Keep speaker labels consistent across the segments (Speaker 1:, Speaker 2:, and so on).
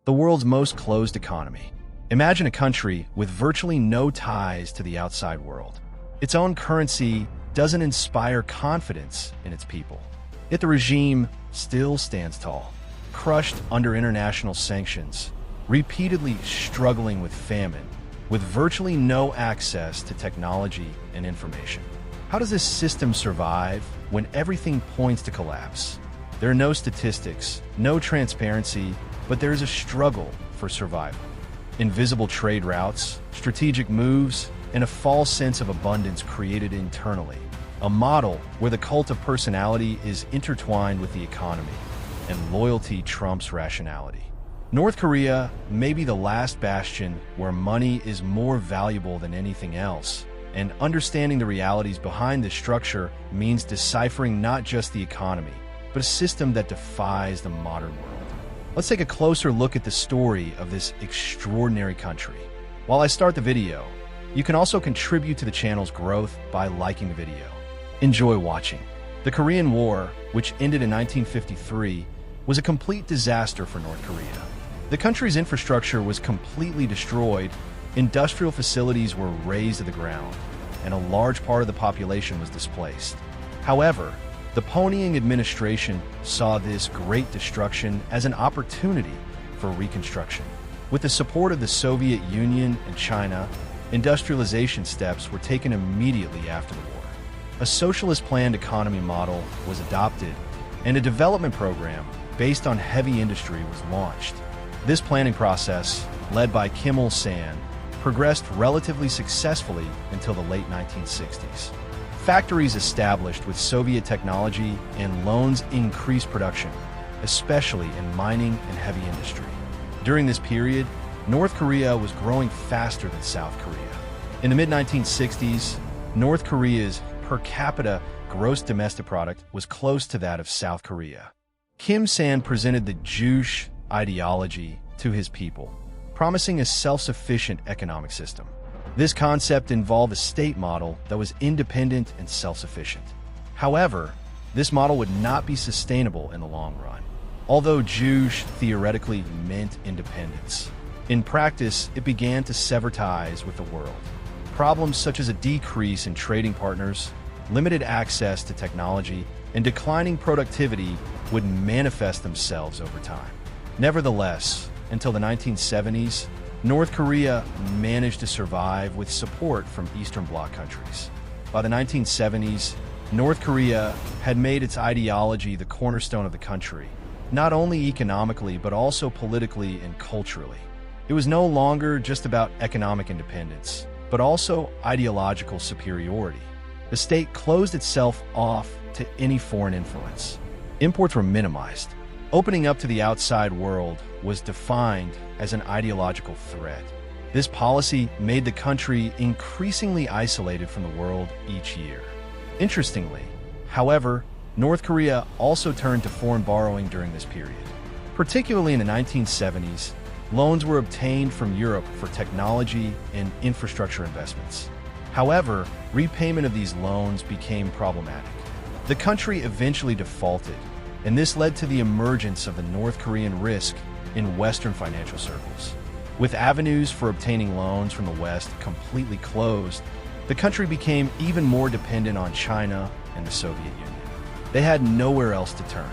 Speaker 1: the world's most closed economy. Imagine a country with virtually no ties to the outside world. Its own currency doesn't inspire confidence in its people. Yet the regime still stands tall, crushed under international sanctions, repeatedly struggling with famine, with virtually no access to technology and information. How does this system survive when everything points to collapse? There are no statistics, no transparency, but there is a struggle for survival. Invisible trade routes, strategic moves, and a false sense of abundance created internally. A model where the cult of personality is intertwined with the economy, and loyalty trumps rationality. North Korea may be the last bastion where money is more valuable than anything else, and understanding the realities behind this structure means deciphering not just the economy, but a system that defies the modern world. Let's take a closer look at the story of this extraordinary country. While I start the video, you can also contribute to the channel's growth by liking the video. Enjoy watching. The Korean War, which ended in 1953, was a complete disaster for North Korea. The country's infrastructure was completely destroyed, industrial facilities were razed to the ground, and a large part of the population was displaced. However, the Pyongyang administration saw this great destruction as an opportunity for reconstruction. With the support of the Soviet Union and China, industrialization steps were taken immediately after the war. A socialist planned economy model was adopted, and a development program based on heavy industry was launched. This planning process, led by Kim Il-sung, progressed relatively successfully until the late 1960s. Factories established with Soviet technology and loans increased production, especially in mining and heavy industry. During this period, North Korea was growing faster than South Korea. In the mid-1960s, North Korea's per capita gross domestic product was close to that of South Korea. Kim Il-sung presented the Jewish ideology to his people, promising a self-sufficient economic system. This concept involved a state model that was independent and self-sufficient. However, this model would not be sustainable in the long run. Although Jewish theoretically meant independence, in practice it began to sever ties with the world. Problems such as a decrease in trading partners, limited access to technology, and declining productivity would manifest themselves over time. Nevertheless, until the 1970s, North Korea managed to survive with support from Eastern Bloc countries. By the 1970s, North Korea had made its ideology the cornerstone of the country, not only economically but also politically and culturally. It was no longer just about economic independence, but also ideological superiority. The state closed itself off to any foreign influence. Imports were minimized. Opening up to the outside world was defined as an ideological threat. This policy made the country increasingly isolated from the world each year. Interestingly, however, North Korea also turned to foreign borrowing during this period. Particularly in the 1970s, loans were obtained from Europe for technology and infrastructure investments. However, repayment of these loans became problematic. The country eventually defaulted, and this led to the emergence of the North Korean risk in Western financial circles. With avenues for obtaining loans from the West completely closed, the country became even more dependent on China and the Soviet Union. They had nowhere else to turn.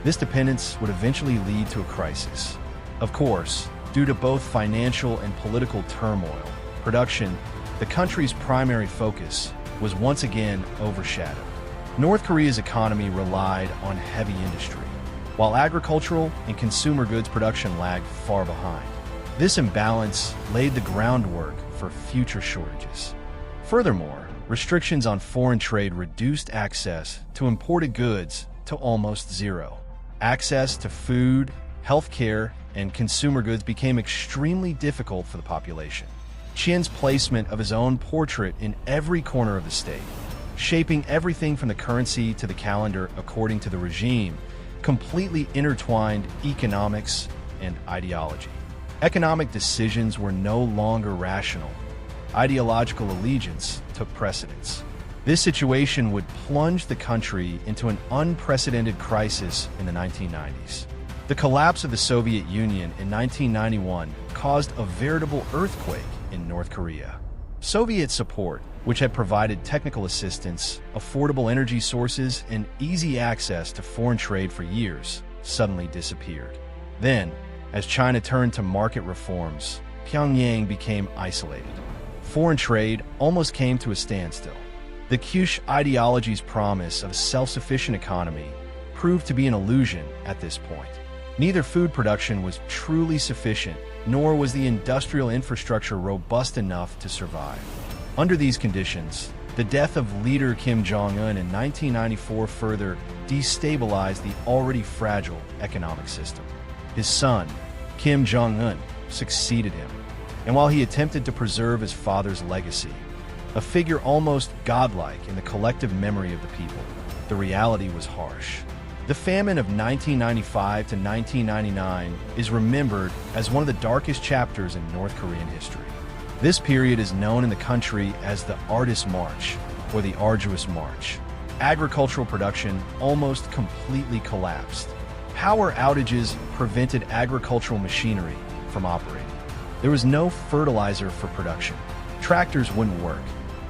Speaker 1: This dependence would eventually lead to a crisis. Of course, due to both financial and political turmoil, the country's primary focus was once again overshadowed. North Korea's economy relied on heavy industry, while agricultural and consumer goods production lagged far behind. This imbalance laid the groundwork for future shortages. Furthermore, restrictions on foreign trade reduced access to imported goods to almost zero. Access to food, healthcare, and consumer goods became extremely difficult for the population. Chien's placement of his own portrait in every corner of the state, shaping everything from the currency to the calendar according to the regime, completely intertwined economics and ideology. Economic decisions were no longer rational. Ideological allegiance took precedence. This situation would plunge the country into an unprecedented crisis in the 1990s. The collapse of the Soviet Union in 1991 caused a veritable earthquake in North Korea. Soviet support, which had provided technical assistance, affordable energy sources, and easy access to foreign trade for years, suddenly disappeared. Then, as China turned to market reforms, Pyongyang became isolated. Foreign trade almost came to a standstill. The Kyush ideology's promise of a self-sufficient economy proved to be an illusion at this point. Neither food production was truly sufficient, nor was the industrial infrastructure robust enough to survive. Under these conditions, the death of leader Kim Jong-un in 1994 further destabilized the already fragile economic system. His son, Kim Jong-un, succeeded him, and while he attempted to preserve his father's legacy, a figure almost godlike in the collective memory of the people, the reality was harsh. The famine of 1995 to 1999 is remembered as one of the darkest chapters in North Korean history. This period is known in the country as the Arduous March, or the Arduous March. Agricultural production almost completely collapsed. Power outages prevented agricultural machinery from operating. There was no fertilizer for production. Tractors wouldn't work.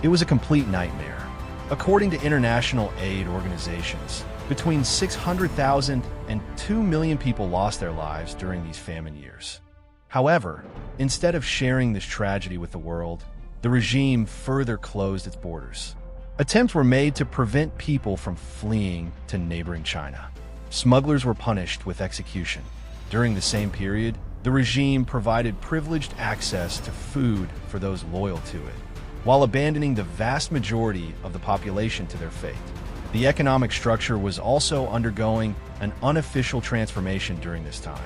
Speaker 1: It was a complete nightmare. According to international aid organizations, between 600,000 and 2 million people lost their lives during these famine years. However, instead of sharing this tragedy with the world, the regime further closed its borders. Attempts were made to prevent people from fleeing to neighboring China. Smugglers were punished with execution. During the same period, the regime provided privileged access to food for those loyal to it, while abandoning the vast majority of the population to their fate. The economic structure was also undergoing an unofficial transformation during this time.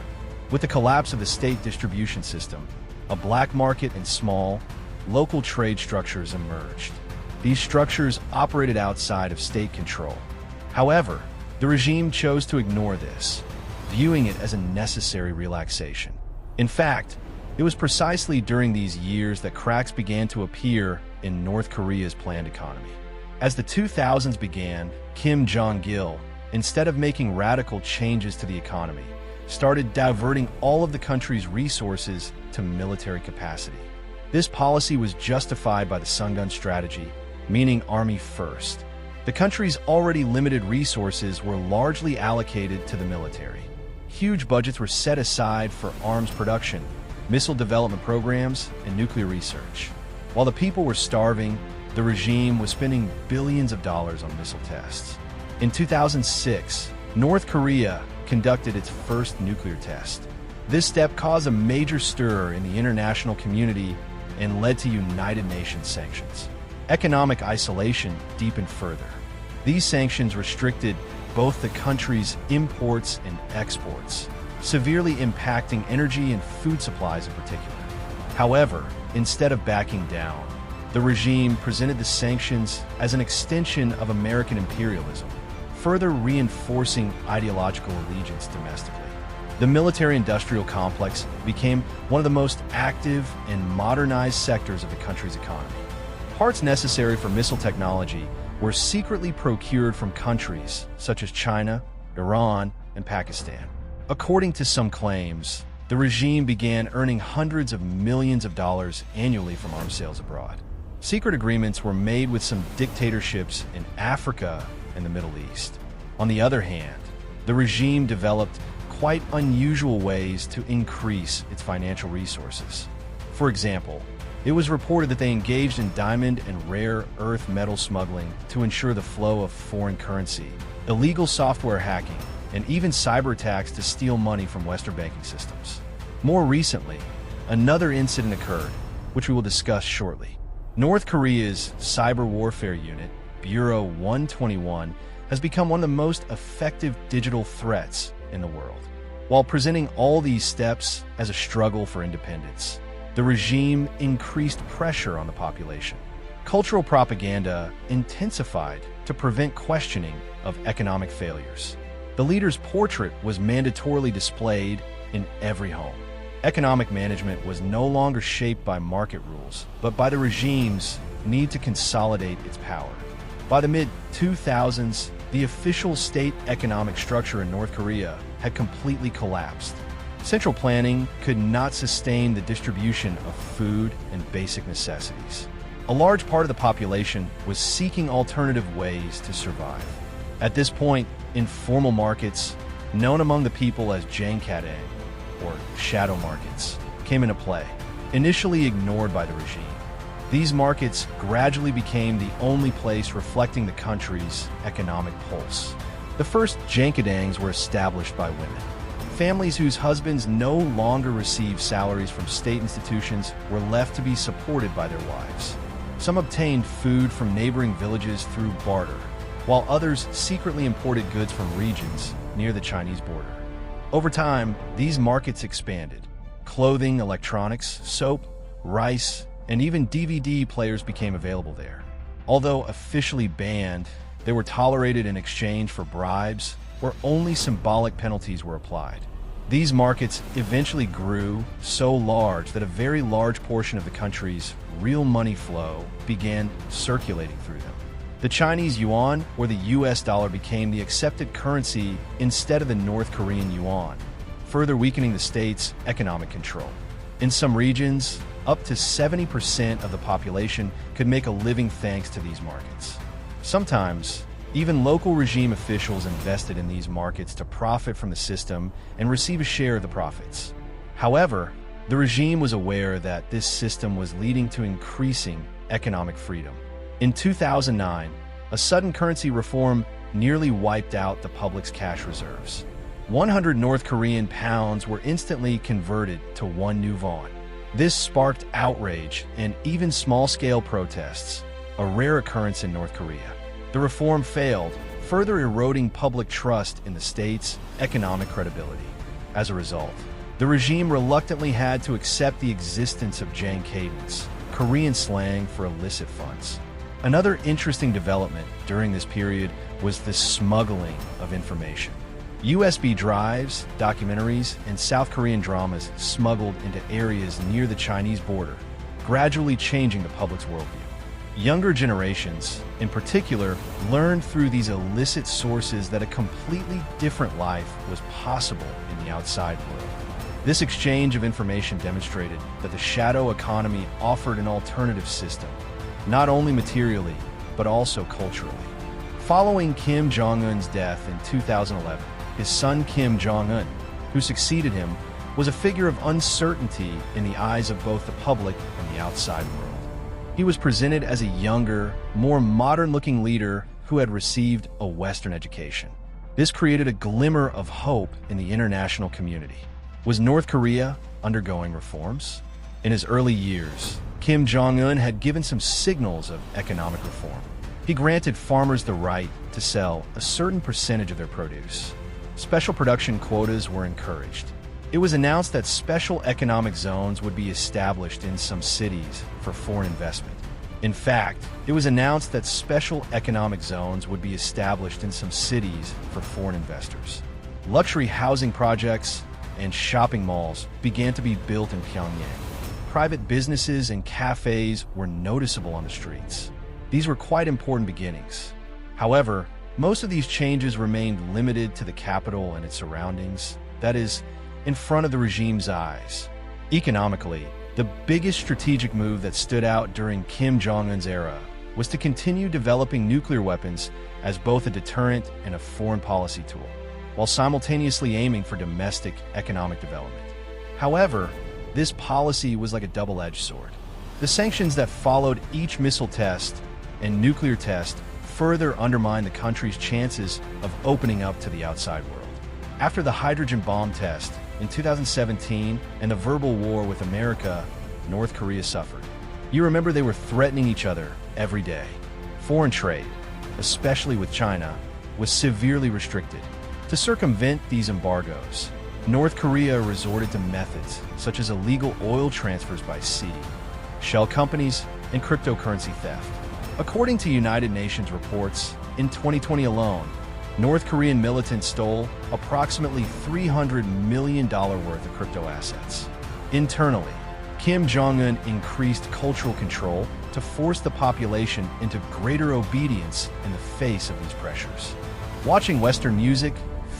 Speaker 1: With the collapse of the state distribution system, a black market and small, local trade structures emerged. These structures operated outside of state control. However, the regime chose to ignore this, viewing it as a necessary relaxation. In fact, it was precisely during these years that cracks began to appear in North Korea's planned economy. As the 2000s began, Kim Jong-il, instead of making radical changes to the economy, started diverting all of the country's resources to military capacity. This policy was justified by the Sungun strategy, meaning army first. The country's already limited resources were largely allocated to the military. Huge budgets were set aside for arms production, missile development programs, and nuclear research. While the people were starving, the regime was spending billions of dollars on missile tests. In 2006, North Korea conducted its first nuclear test. This step caused a major stir in the international community and led to United Nations sanctions. Economic isolation deepened further. These sanctions restricted both the country's imports and exports, severely impacting energy and food supplies in particular. However, instead of backing down, the regime presented the sanctions as an extension of American imperialism, further reinforcing ideological allegiance domestically. The military-industrial complex became one of the most active and modernized sectors of the country's economy. Parts necessary for missile technology were secretly procured from countries such as China, Iran, and Pakistan. According to some claims, the regime began earning hundreds of millions of dollars annually from arms sales abroad. Secret agreements were made with some dictatorships in Africa and the Middle East. On the other hand, the regime developed quite unusual ways to increase its financial resources. For example, it was reported that they engaged in diamond and rare earth metal smuggling to ensure the flow of foreign currency, illegal software hacking, and even cyber attacks to steal money from Western banking systems. More recently, another incident occurred, which we will discuss shortly. North Korea's cyber warfare unit, Bureau 121, has become one of the most effective digital threats in the world. While presenting all these steps as a struggle for independence, the regime increased pressure on the population. Cultural propaganda intensified to prevent questioning of economic failures. The leader's portrait was mandatorily displayed in every home. Economic management was no longer shaped by market rules, but by the regime's need to consolidate its power. By the mid-2000s, the official state economic structure in North Korea had completely collapsed. Central planning could not sustain the distribution of food and basic necessities. A large part of the population was seeking alternative ways to survive. At this point, informal markets, known among the people as jangmadang, or shadow markets, came into play, initially ignored by the regime. These markets gradually became the only place reflecting the country's economic pulse. The first jangmadangs were established by women. Families whose husbands no longer received salaries from state institutions were left to be supported by their wives. Some obtained food from neighboring villages through barter, while others secretly imported goods from regions near the Chinese border. Over time, these markets expanded. Clothing, electronics, soap, rice, and even DVD players became available there. Although officially banned, they were tolerated in exchange for bribes, where only symbolic penalties were applied. These markets eventually grew so large that a very large portion of the country's real money flow began circulating through them. The Chinese yuan or the US dollar became the accepted currency instead of the North Korean yuan, further weakening the state's economic control. In some regions, up to 70% of the population could make a living thanks to these markets. Sometimes, even local regime officials invested in these markets to profit from the system and receive a share of the profits. However, the regime was aware that this system was leading to increasing economic freedom. In 2009, a sudden currency reform nearly wiped out the public's cash reserves. 100 North Korean pounds were instantly converted to one new won. This sparked outrage and even small-scale protests, a rare occurrence in North Korea. The reform failed, further eroding public trust in the state's economic credibility. As a result, the regime reluctantly had to accept the existence of jangmadang, Korean slang for illicit funds. Another interesting development during this period was the smuggling of information. USB drives, documentaries, and South Korean dramas smuggled into areas near the Chinese border, gradually changing the public's worldview. Younger generations, in particular, learned through these illicit sources that a completely different life was possible in the outside world. This exchange of information demonstrated that the shadow economy offered an alternative system, not only materially, but also culturally. Following Kim Jong-un's death in 2011, his son Kim Jong-un, who succeeded him, was a figure of uncertainty in the eyes of both the public and the outside world. He was presented as a younger, more modern-looking leader who had received a Western education. This created a glimmer of hope in the international community. Was North Korea undergoing reforms? In his early years, Kim Jong-un had given some signals of economic reform. He granted farmers the right to sell a certain percentage of their produce. Special production quotas were encouraged. It was announced that special economic zones would be established in some cities for foreign investment. In fact, it was announced that special economic zones would be established in some cities for foreign investors. Luxury housing projects and shopping malls began to be built in Pyongyang. Private businesses and cafes were noticeable on the streets. These were quite important beginnings. However, most of these changes remained limited to the capital and its surroundings, that is, in front of the regime's eyes. Economically, the biggest strategic move that stood out during Kim Jong-un's era was to continue developing nuclear weapons as both a deterrent and a foreign policy tool, while simultaneously aiming for domestic economic development. However, this policy was like a double-edged sword. The sanctions that followed each missile test and nuclear test further undermined the country's chances of opening up to the outside world. After the hydrogen bomb test in 2017 and the verbal war with America, North Korea suffered. You remember they were threatening each other every day. Foreign trade, especially with China, was severely restricted. To circumvent these embargoes, North Korea resorted to methods such as illegal oil transfers by sea, shell companies, and cryptocurrency theft. According to United Nations reports, in 2020 alone, North Korean militants stole approximately $300 million worth of crypto assets. Internally, Kim Jong-un increased cultural control to force the population into greater obedience in the face of these pressures. Watching Western music,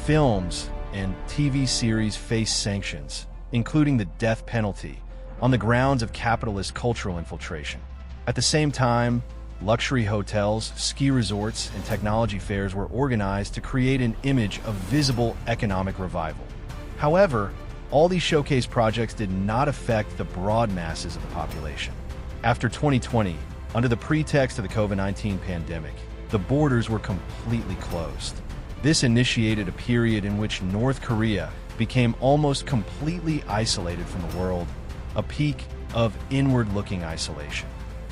Speaker 1: films, and TV series face sanctions, including the death penalty, on the grounds of capitalist cultural infiltration. At the same time, luxury hotels, ski resorts, and technology fairs were organized to create an image of visible economic revival. However, all these showcase projects did not affect the broad masses of the population. After 2020, under the pretext of the COVID-19 pandemic, the borders were completely closed. This initiated a period in which North Korea became almost completely isolated from the world, a peak of inward-looking isolation.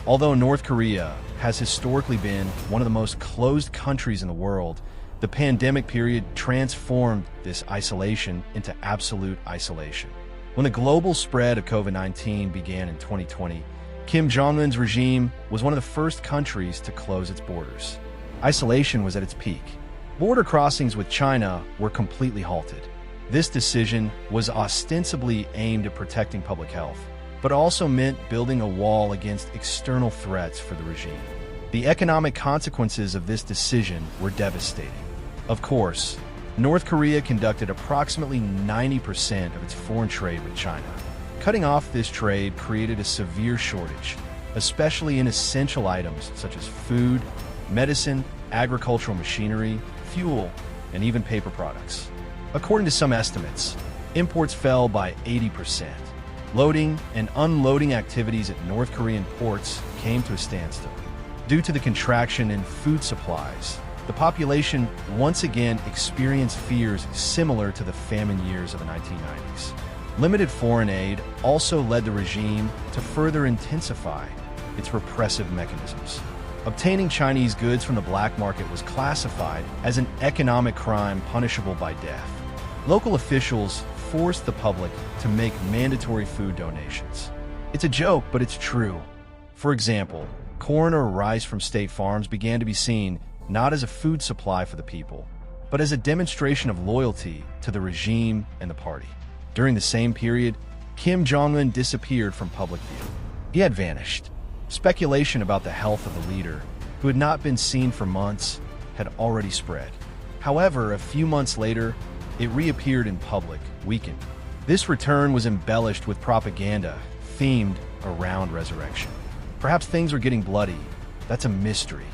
Speaker 1: Although North Korea has historically been one of the most closed countries in the world, the pandemic period transformed this isolation into absolute isolation. When the global spread of COVID-19 began in 2020, Kim Jong-un's regime was one of the first countries to close its borders. Isolation was at its peak. Border crossings with China were completely halted. This decision was ostensibly aimed at protecting public health, but also meant building a wall against external threats for the regime. The economic consequences of this decision were devastating. Of course, North Korea conducted approximately 90% of its foreign trade with China. Cutting off this trade created a severe shortage, especially in essential items such as food, medicine, agricultural machinery, fuel, and even paper products. According to some estimates, imports fell by 80%. Loading and unloading activities at North Korean ports came to a standstill. Due to the contraction in food supplies, the population once again experienced fears similar to the famine years of the 1990s. Limited foreign aid also led the regime to further intensify its repressive mechanisms. Obtaining Chinese goods from the black market was classified as an economic crime punishable by death. Local officials forced the public to make mandatory food donations. It's a joke, but it's true. For example, corn or rice from state farms began to be seen not as a food supply for the people, but as a demonstration of loyalty to the regime and the party. During the same period, Kim Jong-un disappeared from public view. He had vanished. Speculation about the health of the leader, who had not been seen for months, had already spread. However, a few months later, it reappeared in public, weakened. This return was embellished with propaganda themed around resurrection. Perhaps things were getting bloody. That's a mystery.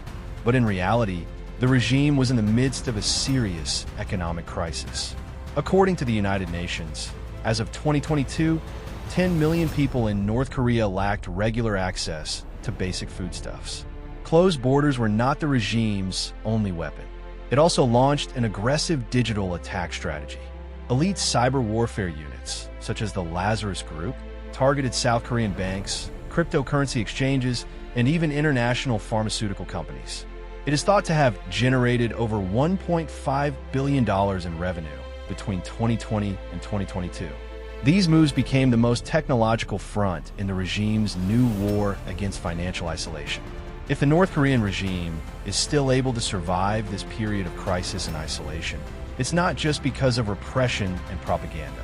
Speaker 1: But in reality, the regime was in the midst of a serious economic crisis. According to the United Nations, as of 2022, 10 million people in North Korea lacked regular access to basic foodstuffs. Closed borders were not the regime's only weapon. It also launched an aggressive digital attack strategy. Elite cyber warfare units, such as the Lazarus Group, targeted South Korean banks, cryptocurrency exchanges, and even international pharmaceutical companies. It is thought to have generated over $1.5 billion in revenue between 2020 and 2022. These moves became the most technological front in the regime's new war against financial isolation. If the North Korean regime is still able to survive this period of crisis and isolation, it's not just because of repression and propaganda.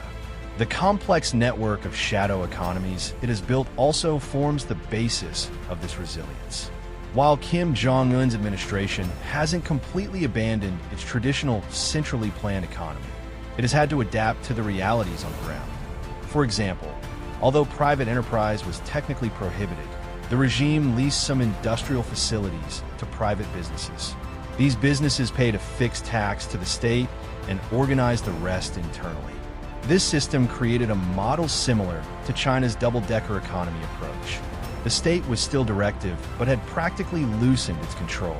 Speaker 1: The complex network of shadow economies it has built also forms the basis of this resilience. While Kim Jong-un's administration hasn't completely abandoned its traditional centrally planned economy, it has had to adapt to the realities on the ground. For example, although private enterprise was technically prohibited, the regime leased some industrial facilities to private businesses. These businesses paid a fixed tax to the state and organized the rest internally. This system created a model similar to China's double-decker economy approach. The state was still directive, but had practically loosened its control.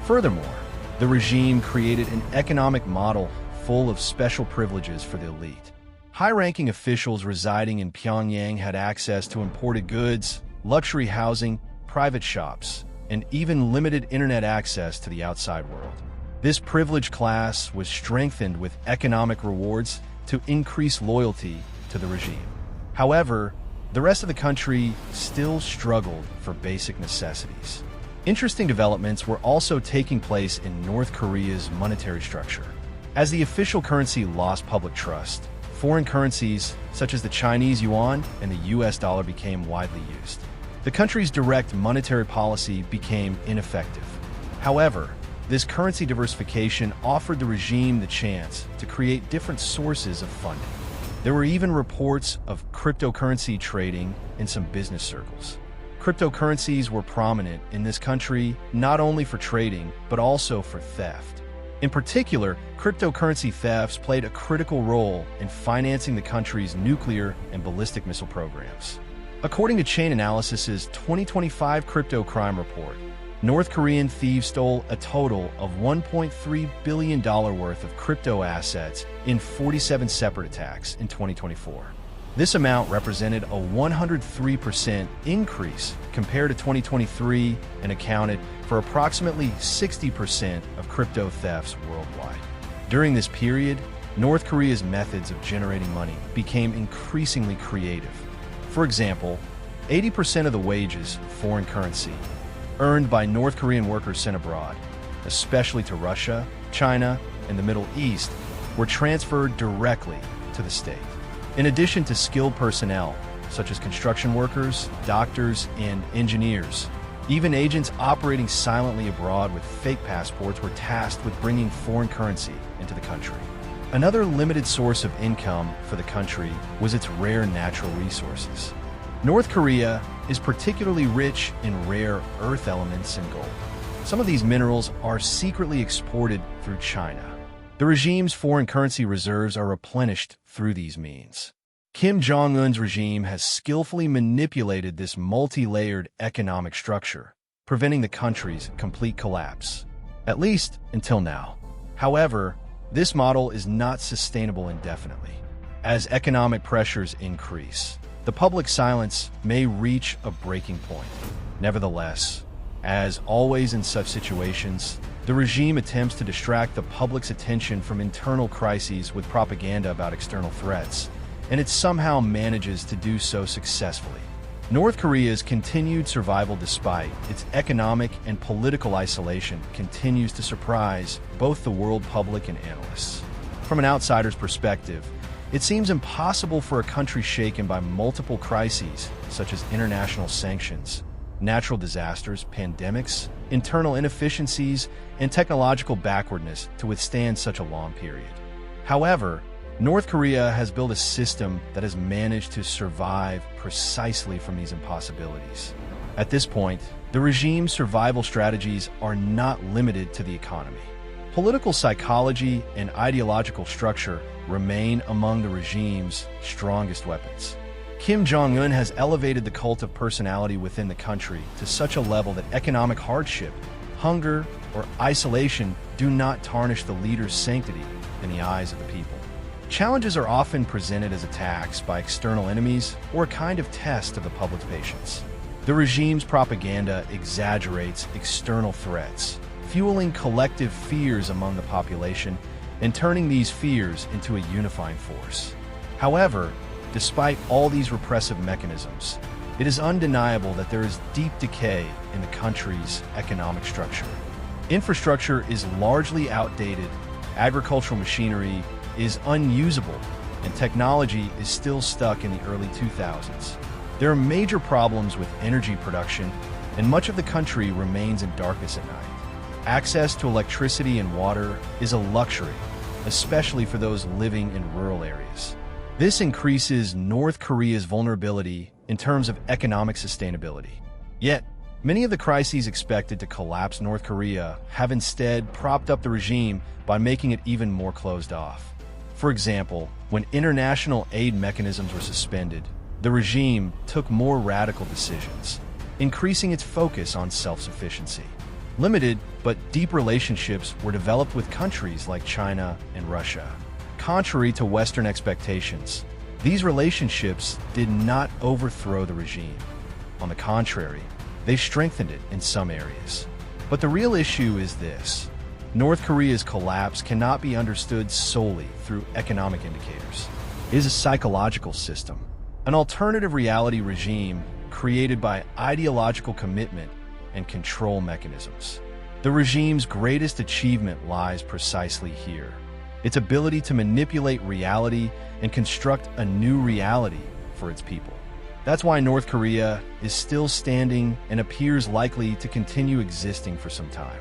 Speaker 1: Furthermore, the regime created an economic model full of special privileges for the elite. High-ranking officials residing in Pyongyang had access to imported goods, luxury housing, private shops, and even limited internet access to the outside world. This privileged class was strengthened with economic rewards to increase loyalty to the regime. However, the rest of the country still struggled for basic necessities. Interesting developments were also taking place in North Korea's monetary structure. As the official currency lost public trust, foreign currencies such as the Chinese yuan and the US dollar became widely used. The country's direct monetary policy became ineffective. However, This currency diversification offered the regime the chance to create different sources of funding. There were even reports of cryptocurrency trading in some business circles. Cryptocurrencies were prominent in this country not only for trading, but also for theft. In particular, cryptocurrency thefts played a critical role in financing the country's nuclear and ballistic missile programs. According to Chain Analysis's 2025 Crypto Crime Report, North Korean thieves stole a total of $1.3 billion worth of crypto assets in 47 separate attacks in 2024. This amount represented a 103% increase compared to 2023 and accounted for approximately 60% of crypto thefts worldwide. During this period, North Korea's methods of generating money became increasingly creative. For example, 80% of the wages, foreign currency, earned by North Korean workers sent abroad, especially to Russia, China, and the Middle East, were transferred directly to the state. In addition to skilled personnel, such as construction workers, doctors, and engineers, even agents operating silently abroad with fake passports were tasked with bringing foreign currency into the country. Another limited source of income for the country was its rare natural resources. North Korea is particularly rich in rare earth elements and gold. Some of these minerals are secretly exported through China. The regime's foreign currency reserves are replenished through these means. Kim Jong-un's regime has skillfully manipulated this multi-layered economic structure, preventing the country's complete collapse, at least until now. However, this model is not sustainable indefinitely. As economic pressures increase, the public silence may reach a breaking point. Nevertheless, as always in such situations, the regime attempts to distract the public's attention from internal crises with propaganda about external threats, and it somehow manages to do so successfully. North Korea's continued survival despite its economic and political isolation continues to surprise both the world public and analysts. From an outsider's perspective, it seems impossible for a country shaken by multiple crises, such as international sanctions, natural disasters, pandemics, internal inefficiencies, and technological backwardness to withstand such a long period. However, North Korea has built a system that has managed to survive precisely from these impossibilities. At this point, the regime's survival strategies are not limited to the economy. Political psychology and ideological structure remain among the regime's strongest weapons. Kim Jong-un has elevated the cult of personality within the country to such a level that economic hardship, hunger, or isolation do not tarnish the leader's sanctity in the eyes of the people. Challenges are often presented as attacks by external enemies or a kind of test of the public's patience. The regime's propaganda exaggerates external threats, fueling collective fears among the population and turning these fears into a unifying force. However, despite all these repressive mechanisms, it is undeniable that there is deep decay in the country's economic structure. Infrastructure is largely outdated, agricultural machinery is unusable, and technology is still stuck in the early 2000s. There are major problems with energy production, and much of the country remains in darkness at night. Access to electricity and water is a luxury, especially for those living in rural areas. This increases North Korea's vulnerability in terms of economic sustainability. Yet, many of the crises expected to collapse North Korea have instead propped up the regime by making it even more closed off. For example, when international aid mechanisms were suspended, the regime took more radical decisions, increasing its focus on self-sufficiency. Limited but deep relationships were developed with countries like China and Russia. Contrary to Western expectations, these relationships did not overthrow the regime. On the contrary, they strengthened it in some areas. But the real issue is this: North Korea's collapse cannot be understood solely through economic indicators. It is a psychological system, an alternative reality regime created by ideological commitment and control mechanisms. The regime's greatest achievement lies precisely here: its ability to manipulate reality and construct a new reality for its people. That's why North Korea is still standing and appears likely to continue existing for some time.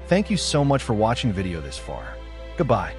Speaker 1: Thank you so much for watching the video this far. Goodbye.